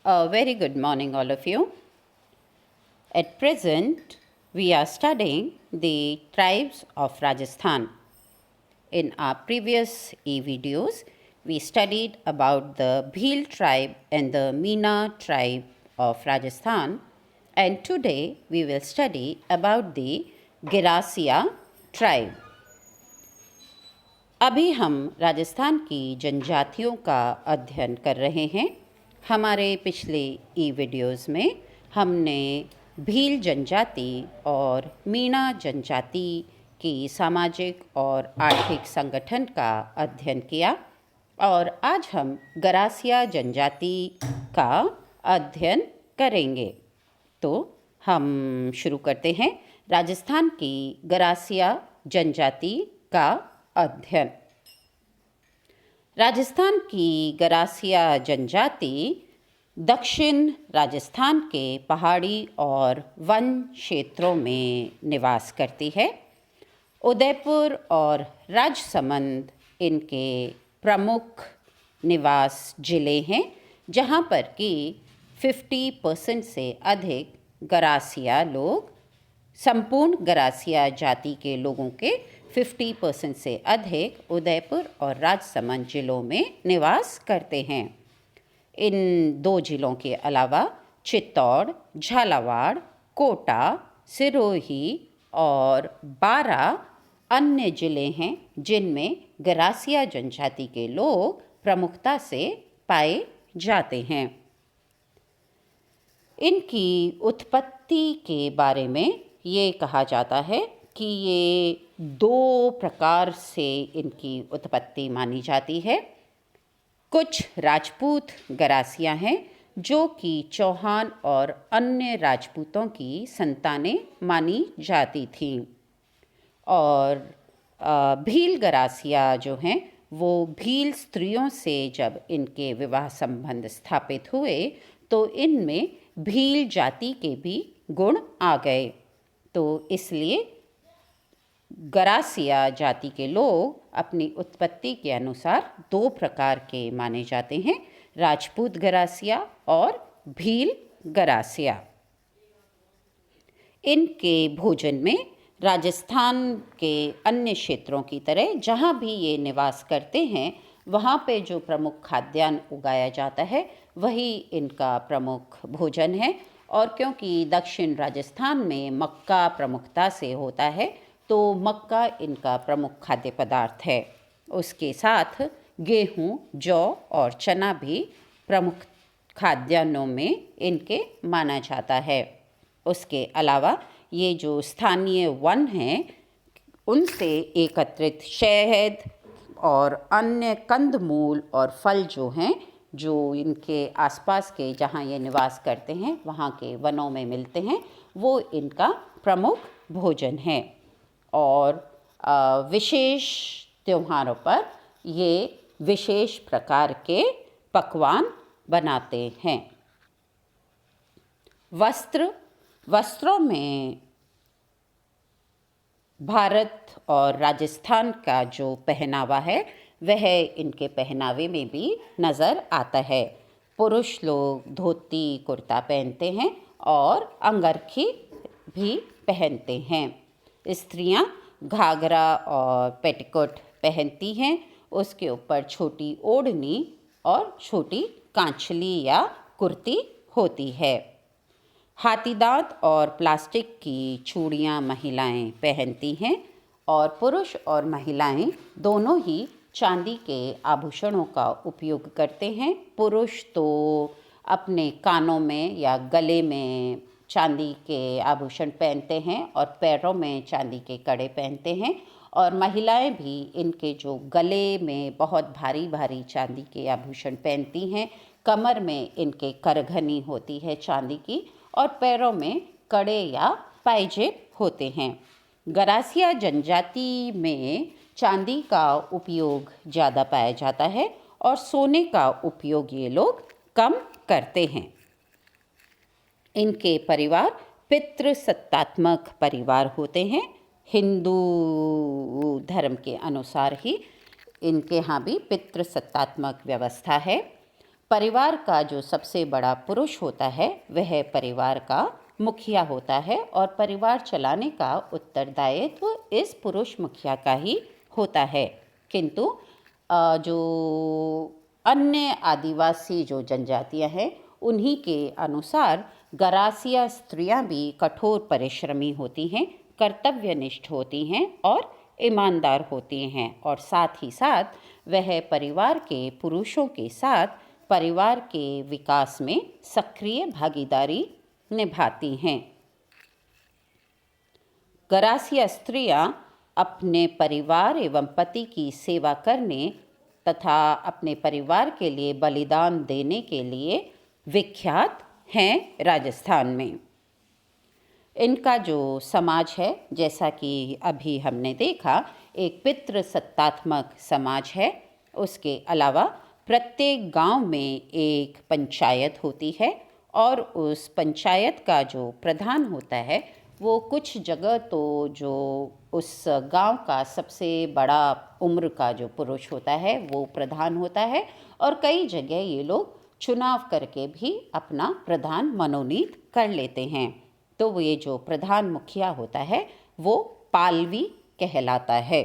A very good morning, all of you. At present, we are studying the tribes of Rajasthan. In our previous videos, we studied about the Bhil tribe and the Meena tribe of Rajasthan, and today we will study about the Girasia tribe. अभी हम राजस्थान की जनजातियों का अध्ययन कर रहे हैं। हमारे पिछले वीडियोज़ में हमने भील जनजाति और मीणा जनजाति की सामाजिक और आर्थिक संगठन का अध्ययन किया और आज हम गरासिया जनजाति का अध्ययन करेंगे। तो हम शुरू करते हैं राजस्थान की गरासिया जनजाति का अध्ययन। राजस्थान की गरासिया जनजाति दक्षिण राजस्थान के पहाड़ी और वन क्षेत्रों में निवास करती है। उदयपुर और राजसमंद इनके प्रमुख निवास जिले हैं, जहां पर कि 50% से अधिक गरासिया लोग, संपूर्ण गरासिया जाति के लोगों के 50% से अधिक उदयपुर और राजसमंद जिलों में निवास करते हैं। इन दो जिलों के अलावा चित्तौड़, झालावाड़, कोटा, सिरोही और 12 अन्य जिले हैं जिनमें गरासिया जनजाति के लोग प्रमुखता से पाए जाते हैं। इनकी उत्पत्ति के बारे में ये कहा जाता है कि ये 2 प्रकार से इनकी उत्पत्ति मानी जाती है। कुछ राजपूत गरासिया हैं जो कि चौहान और अन्य राजपूतों की संतानें मानी जाती थीं, और भील गरासिया जो हैं वो भील स्त्रियों से जब इनके विवाह संबंध स्थापित हुए तो इनमें भील जाति के भी गुण आ गए। तो इसलिए गरासिया जाति के लोग अपनी उत्पत्ति के अनुसार 2 प्रकार के माने जाते हैं, राजपूत गरासिया और भील गरासिया। इनके भोजन में राजस्थान के अन्य क्षेत्रों की तरह जहाँ भी ये निवास करते हैं वहाँ पे जो प्रमुख खाद्यान्न उगाया जाता है वही इनका प्रमुख भोजन है। और क्योंकि दक्षिण राजस्थान में मक्का प्रमुखता से होता है तो मक्का इनका प्रमुख खाद्य पदार्थ है। उसके साथ गेहूँ, जौ और चना भी प्रमुख खाद्यान्नों में इनके माना जाता है। उसके अलावा ये जो स्थानीय वन हैं उनसे एकत्रित शहद और अन्य कंदमूल और फल जो हैं, जो इनके आसपास के जहाँ ये निवास करते हैं वहाँ के वनों में मिलते हैं, वो इनका प्रमुख भोजन है। और विशेष त्योहारों पर ये विशेष प्रकार के पकवान बनाते हैं। वस्त्रों में भारत और राजस्थान का जो पहनावा है वह इनके पहनावे में भी नज़र आता है। पुरुष लोग धोती कुर्ता पहनते हैं और अंगरखी भी पहनते हैं। स्त्रियां घाघरा और पेटीकोट पहनती हैं, उसके ऊपर छोटी ओढ़नी और छोटी कांचली या कुर्ती होती है। हाथीदांत और प्लास्टिक की चूड़ियाँ महिलाएं पहनती हैं और पुरुष और महिलाएं दोनों ही चांदी के आभूषणों का उपयोग करते हैं। पुरुष तो अपने कानों में या गले में चांदी के आभूषण पहनते हैं और पैरों में चांदी के कड़े पहनते हैं, और महिलाएं भी इनके जो गले में बहुत भारी भारी चांदी के आभूषण पहनती हैं। कमर में इनके करघनी होती है चांदी की और पैरों में कड़े या पायजेब होते हैं। गरासिया जनजाति में चांदी का उपयोग ज़्यादा पाया जाता है और सोने का उपयोग ये लोग कम करते हैं। इनके परिवार पितृसत्तात्मक परिवार होते हैं। हिंदू धर्म के अनुसार ही इनके यहाँ भी पितृसत्तात्मक व्यवस्था है। परिवार का जो सबसे बड़ा पुरुष होता है वह परिवार का मुखिया होता है और परिवार चलाने का उत्तरदायित्व इस पुरुष मुखिया का ही होता है। किंतु जो अन्य आदिवासी जो जनजातियां हैं उन्हीं के अनुसार गरासिया स्त्रियां भी कठोर परिश्रमी होती हैं, कर्तव्यनिष्ठ होती हैं और ईमानदार होती हैं और साथ ही साथ वह परिवार के पुरुषों के साथ परिवार के विकास में सक्रिय भागीदारी निभाती हैं। गरासिया स्त्रियां अपने परिवार एवं पति की सेवा करने तथा अपने परिवार के लिए बलिदान देने के लिए विख्यात हैं राजस्थान में। इनका जो समाज है, जैसा कि अभी हमने देखा, एक पितृसत्तात्मक समाज है। उसके अलावा प्रत्येक गांव में एक पंचायत होती है और उस पंचायत का जो प्रधान होता है वो कुछ जगह तो जो उस गांव का सबसे बड़ा उम्र का जो पुरुष होता है वो प्रधान होता है और कई जगह ये लोग चुनाव करके भी अपना प्रधान मनोनीत कर लेते हैं। तो वो ये जो प्रधान मुखिया होता है वो पालवी कहलाता है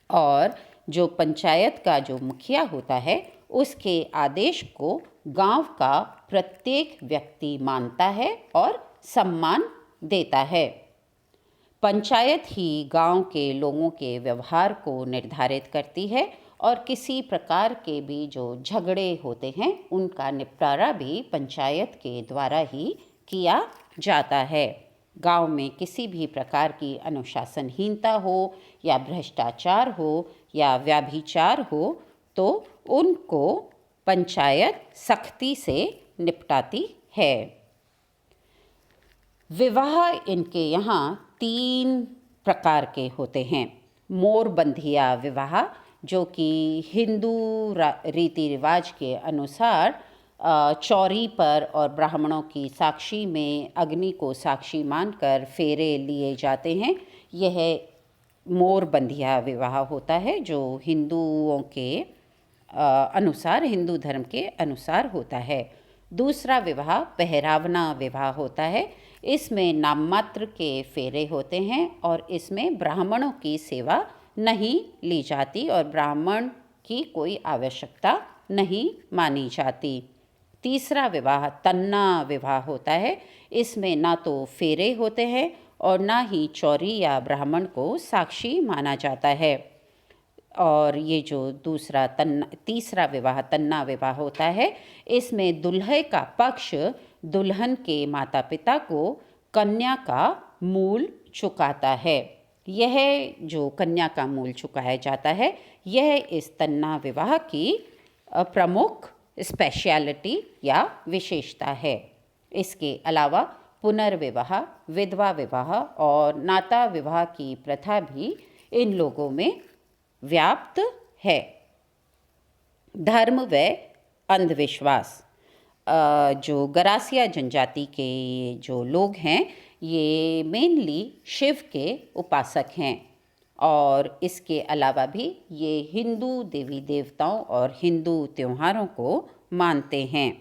और जो पंचायत का जो मुखिया होता है उसके आदेश को गांव का प्रत्येक व्यक्ति मानता है और सम्मान देता है। पंचायत ही गांव के लोगों के व्यवहार को निर्धारित करती है और किसी प्रकार के भी जो झगड़े होते हैं उनका निपटारा भी पंचायत के द्वारा ही किया जाता है। गांव में किसी भी प्रकार की अनुशासनहीनता हो या भ्रष्टाचार हो या व्याभिचार हो तो उनको पंचायत सख्ती से निपटाती है। विवाह इनके यहाँ 3 प्रकार के होते हैं। मोरबंधिया विवाह, जो कि हिंदू रीति रिवाज के अनुसार चौरी पर और ब्राह्मणों की साक्षी में अग्नि को साक्षी मानकर फेरे लिए जाते हैं। यह मोरबंधिया विवाह होता है जो हिंदुओं के अनुसार, हिंदू धर्म के अनुसार होता है। दूसरा विवाह पहरावना विवाह होता है। इसमें नाममात्र के फेरे होते हैं और इसमें ब्राह्मणों की सेवा नहीं ली जाती और ब्राह्मण की कोई आवश्यकता नहीं मानी जाती। तीसरा विवाह तन्ना विवाह होता है। इसमें ना तो फेरे होते हैं और ना ही चौरी या ब्राह्मण को साक्षी माना जाता है। और ये जो तीसरा विवाह तन्ना विवाह होता है, इसमें दुल्हे का पक्ष दुल्हन के माता पिता को कन्या का मूल चुकाता है। यह जो कन्या का मूल चुकाया जाता है यह इस तन्ना विवाह की प्रमुख स्पेशलिटी या विशेषता है। इसके अलावा पुनर्विवाह, विधवा विवाह और नाता विवाह की प्रथा भी इन लोगों में व्याप्त है। धर्म व अंधविश्वास, जो गरासिया जनजाति के जो लोग हैं ये मेनली शिव के उपासक हैं और इसके अलावा भी ये हिंदू देवी देवताओं और हिंदू त्योहारों को मानते हैं।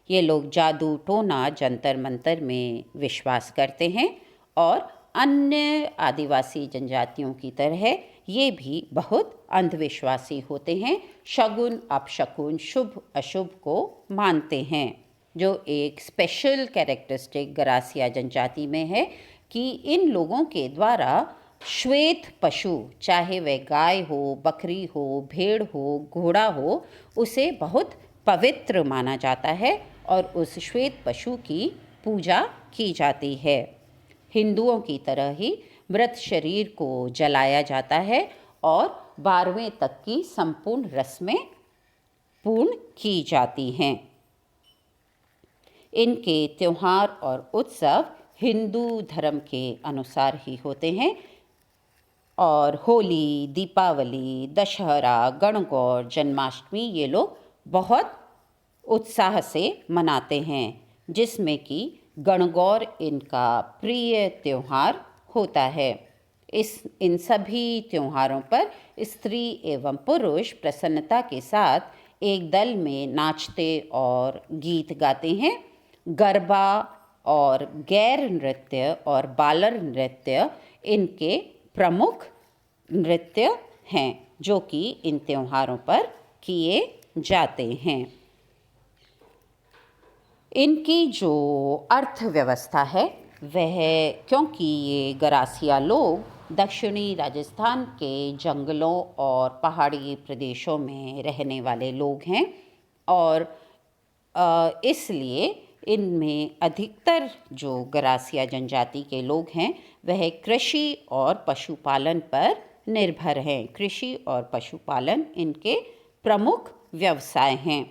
ये लोग जादू टोना जंतर मंतर में विश्वास करते हैं और अन्य आदिवासी जनजातियों की तरह ये भी बहुत अंधविश्वासी होते हैं। शगुन अपशकुन शुभ अशुभ को मानते हैं। जो एक स्पेशल कैरेक्टरिस्टिक गरासिया जनजाति में है कि इन लोगों के द्वारा श्वेत पशु, चाहे वह गाय हो, बकरी हो, भेड़ हो, घोड़ा हो, उसे बहुत पवित्र माना जाता है और उस श्वेत पशु की पूजा की जाती है। हिंदुओं की तरह ही मृत शरीर को जलाया जाता है और 12वें तक की संपूर्ण रस्में पूर्ण की जाती हैं। इनके त्योहार और उत्सव हिंदू धर्म के अनुसार ही होते हैं और होली, दीपावली, दशहरा, गणगौर, जन्माष्टमी ये लोग बहुत उत्साह से मनाते हैं, जिसमें कि गणगौर इनका प्रिय त्योहार होता है। इन सभी त्योहारों पर स्त्री एवं पुरुष प्रसन्नता के साथ एक दल में नाचते और गीत गाते हैं। गरबा और गैर नृत्य और बालर नृत्य इनके प्रमुख नृत्य हैं जो कि इन त्योहारों पर किए जाते हैं। इनकी जो अर्थव्यवस्था है वह, क्योंकि ये गरासिया लोग दक्षिणी राजस्थान के जंगलों और पहाड़ी प्रदेशों में रहने वाले लोग हैं और इसलिए इनमें अधिकतर जो गरासिया जनजाति के लोग हैं वह कृषि और पशुपालन पर निर्भर हैं। कृषि और पशुपालन इनके प्रमुख व्यवसाय हैं।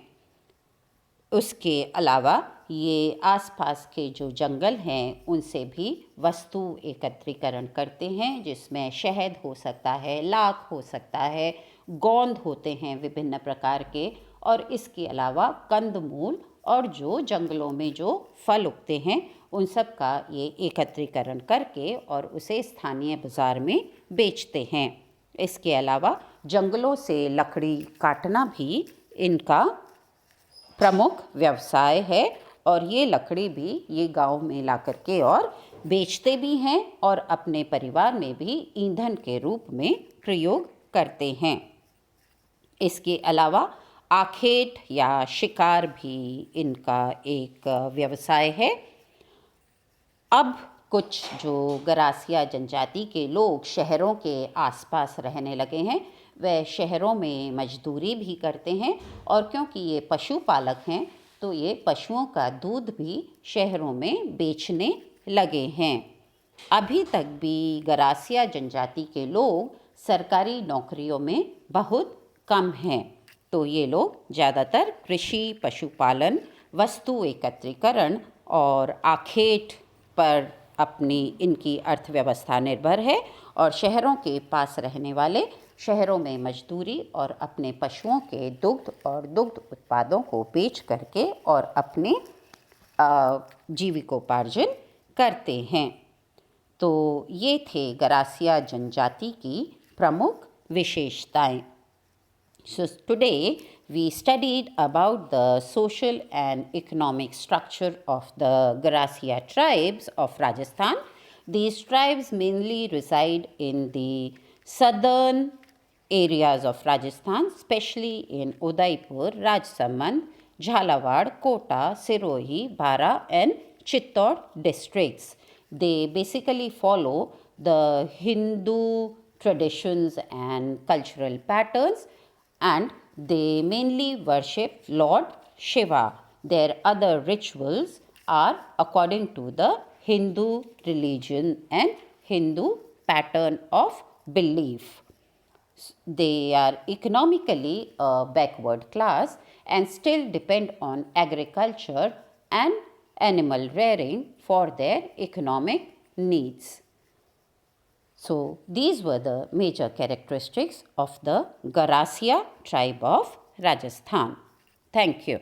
उसके अलावा ये आसपास के जो जंगल हैं उनसे भी वस्तु एकत्रीकरण करते हैं, जिसमें शहद हो सकता है, लाख हो सकता है, गोंद होते हैं विभिन्न प्रकार के, और इसके अलावा कंदमूल और जो जंगलों में जो फल उगते हैं उन सब का ये एकत्रीकरण करके और उसे स्थानीय बाज़ार में बेचते हैं। इसके अलावा जंगलों से लकड़ी काटना भी इनका प्रमुख व्यवसाय है और ये लकड़ी भी ये गांव में ला करके और बेचते भी हैं और अपने परिवार में भी ईंधन के रूप में प्रयोग करते हैं। इसके अलावा आखेट या शिकार भी इनका एक व्यवसाय है। अब कुछ जो गरासिया जनजाति के लोग शहरों के आसपास रहने लगे हैं वह शहरों में मजदूरी भी करते हैं और क्योंकि ये पशुपालक हैं तो ये पशुओं का दूध भी शहरों में बेचने लगे हैं। अभी तक भी गरासिया जनजाति के लोग सरकारी नौकरियों में बहुत कम हैं, तो ये लोग ज़्यादातर कृषि, पशुपालन, वस्तु एकत्रीकरण और आखेट पर अपनी इनकी अर्थव्यवस्था निर्भर है और शहरों के पास रहने वाले शहरों में मजदूरी और अपने पशुओं के दुग्ध और दुग्ध उत्पादों को बेच करके और अपने जीविकोपार्जन करते हैं। तो ये थे गरासिया जनजाति की प्रमुख विशेषताएं। So today we studied about the social and economic structure of the Garasia tribes of Rajasthan. These tribes mainly reside in the southern areas of Rajasthan, especially in Udaipur, Rajsamand, Jhalawad, Kota, Sirohi, Bara and Chittor districts. They basically follow the Hindu traditions and cultural patterns, and they mainly worship Lord Shiva. Their other rituals are according to the Hindu religion and Hindu pattern of belief. They are economically a backward class and still depend on agriculture and animal rearing for their economic needs. So these were the major characteristics of the Garasia tribe of Rajasthan. Thank you.